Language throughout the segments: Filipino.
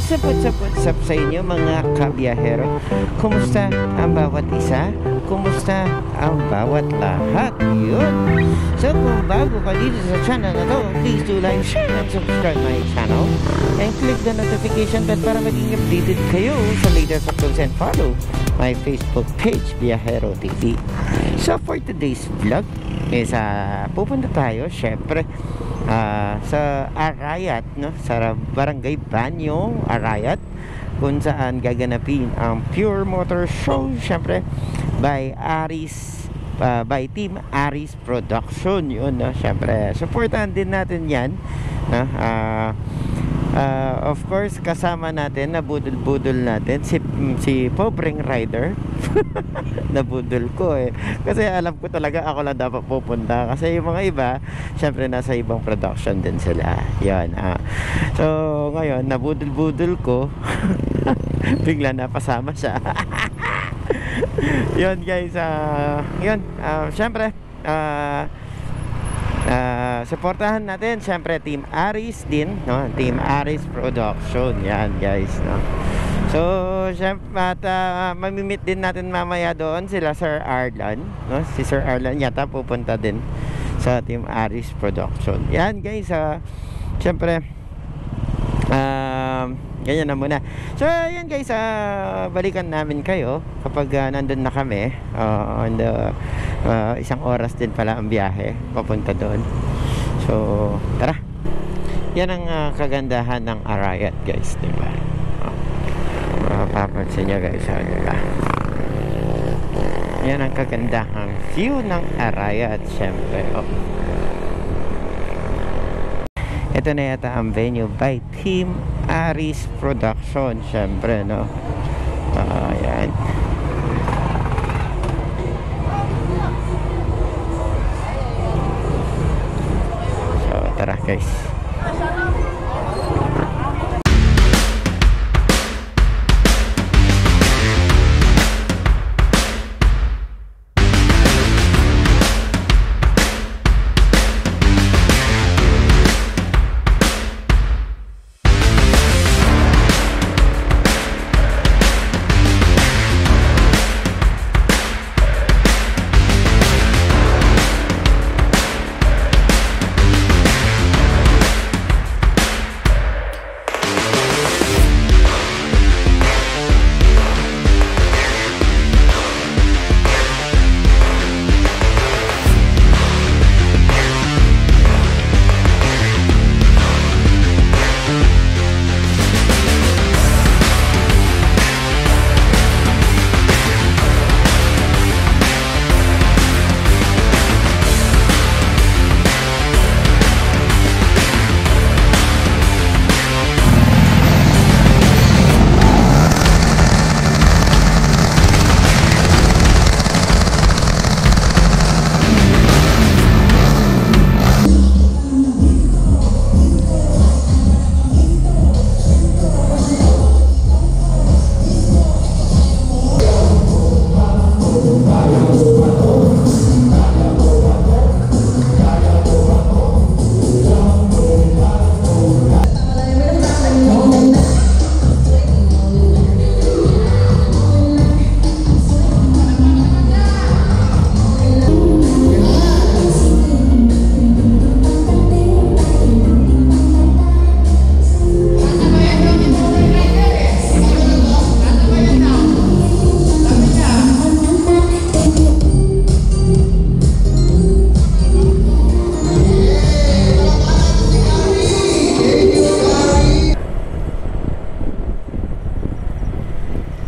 What's up sa inyo mga kabiyahero? Kumusta ang bawat isa? Kumusta ang bawat lahat? Yun. So kung bago ka dito sa channel na to, please do like, share, and subscribe my channel. And click the notification bell para maging updated kayo sa latest uploads, and follow my Facebook page, Biyahero TV. So for today's vlog is pupunta tayo syempre sa Arayat, no? Sa Barangay Banyo, Arayat, kung saan gaganapin ang Pure Motor Show, syempre by by Team Aris Production. Yun, no? Syempre supportahan din natin yan, no? Of course kasama natin, nabudol-budol natin si Pobreng Rider. Nabudol ko kasi alam ko talaga ako lang dapat pupunta, kasi yung mga iba syempre nasa ibang production din sila. Yan, so ngayon nabudol-budol ko. Bigla napasama siya. Yun guys, yun, syempre supportahan natin syempre Team Aris din, no? Team Aris Production. Yan guys, no? So syempre at mamimit din natin mamaya doon sila Sir Arlan, no? Si Sir Arlan yata pupunta din sa Team Aris Production. Yan guys, syempre ganyan na muna. So yan guys, balikan namin kayo kapag nandun na kami. Isang oras din pala ang biyahe papunta doon. So tara. Yan ang kagandahan ng Arayat guys, diba? Mapapansin nyo guys, diba? Yan ang kagandahang view ng Arayat, syempre. Ito na yata ang venue by Team Aris Production, syempre, no? Ayan. So tara guys.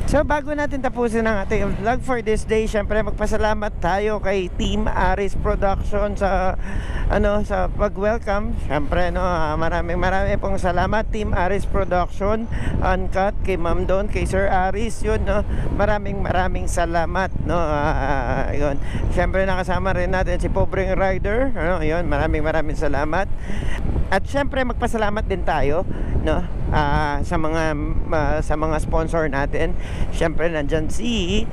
So bago natin tapusin ang ating vlog for this day, syempre magpasalamat tayo kay Team Aris Production sa sa pag-welcome. Syempre, no, maraming pong salamat Team Aris Production, Uncut, kay Ma'am Don, kay Sir Aris, yun, no. Maraming salamat, no. Yun. Syempre nakasama rin natin si Pobreng Rider, no. Yun, maraming salamat. At syempre magpasalamat din tayo, no, sa mga sponsor natin. Syempre nandyan si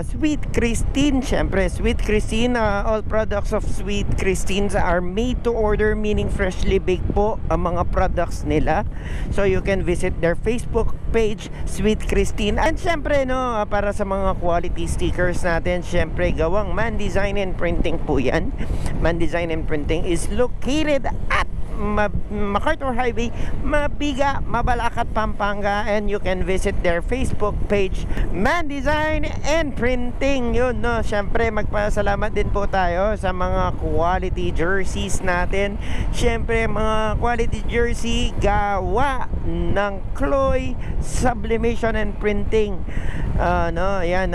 Sweet Christine. Syempre Sweet Christine, all products of Sweet Christine are made to order, meaning freshly baked po ang mga products nila. So you can visit their Facebook page, Sweet Christine. And syempre no, para sa mga quality stickers natin, syempre gawang Man Design and Printing po yan. Man Design and Printing is located at MacArthur Highway, Mabiga, Mabalacat, Pampanga, and you can visit their Facebook page, Man Design and Printing. Yun no, syempre magpasalamat din po tayo sa mga quality jerseys natin. Syempre mga quality jersey gawa ng Chloe Sublimation and Printing. No, yan,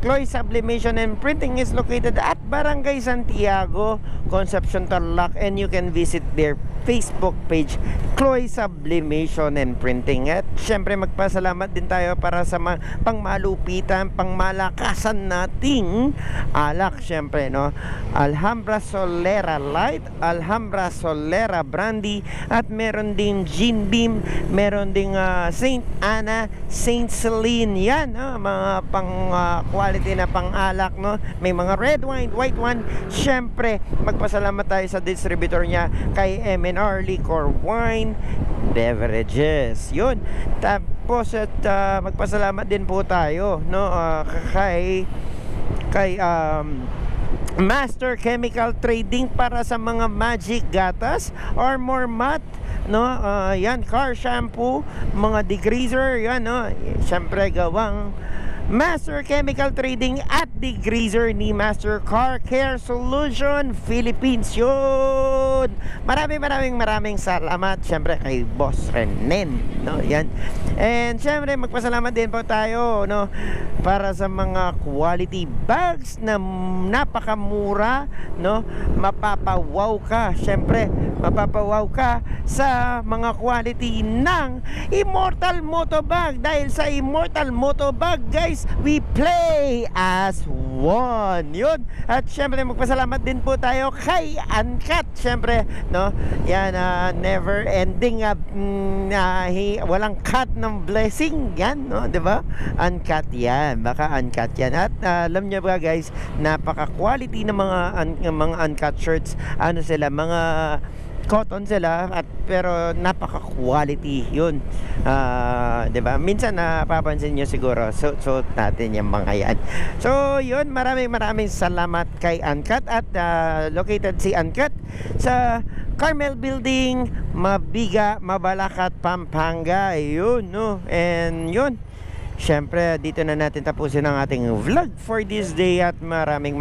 Chloe Sublimation and Printing is located at Barangay Santiago, Concepcion, Tarlac, and you can visit their Facebook page, Chloe Sublimation and Printing. At syempre magpasalamat din tayo para sa pangmalupitan, pangmalakasan nating alak, syempre no, Alhambra Solera Light, Alhambra Solera Brandy, at meron ding Gin Beam, meron ding Saint Anna, Saint Celine. Yan no, mga pang quality na pang alak no. May mga red wine, white wine. Syempre magpasalamat tayo sa distributor niya, kay M&R Liquor Wine Beverages. Yun. Tapos at magpasalamat din po tayo no, kay Master Chemical Trading para sa mga magic gatas or more matte no, yan, car shampoo, mga degreaser, yan no. Syempre gawang Master Chemical Trading at degreaser ni Master Car Care Solution Philippines. Yun. Maraming salamat syempre kay Boss Renen no, yan. And syempre magpasalamat din po tayo no, para sa mga quality bags na napakamura no. Mapapawaw ka, syempre mapapawaw ka sa mga quality ng Immortal Moto Bag. Dahil sa Immortal Moto Bag, guys, we play as one. Yun. At syempre magpasalamat din po tayo kay Uncut. Syempre no, yan, never ending, walang cut ng blessing yan no, diba? Uncut yan, baka uncut yan. At alam nyo ba guys, napaka quality ng mga uncut shirts. Ano sila, mga cotton sila, at pero napaka quality yun. 'Di ba? Minsan napapansin niyo siguro suot natin yung mga yan. So yun, maraming salamat kay Uncut. At located si Uncut sa Carmel Building, Mabiga, Mabalacat, Pampanga. Yun no. And yun, syempre dito na natin tapusin ang ating vlog for this day. At maraming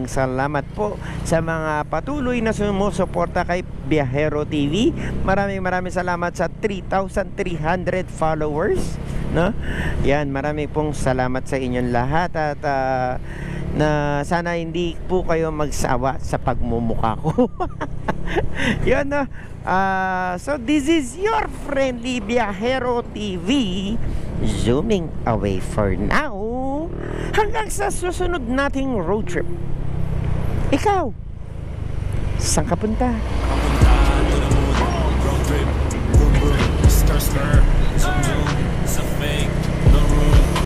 salamat po sa mga patuloy na sumusuporta kay Biyahero TV. Maraming salamat sa 3,300 followers no? Yan, marami pong salamat sa inyong lahat. At na sana hindi po kayo magsawa sa pagmumukha ko. Yan no. So this is your friendly Biyahero TV, zooming away for now. Hanggang sa susunod nating road trip. Ikaw, saan ka punta? Road trip, boom boom, stir stir, zoom zoom, sa fake.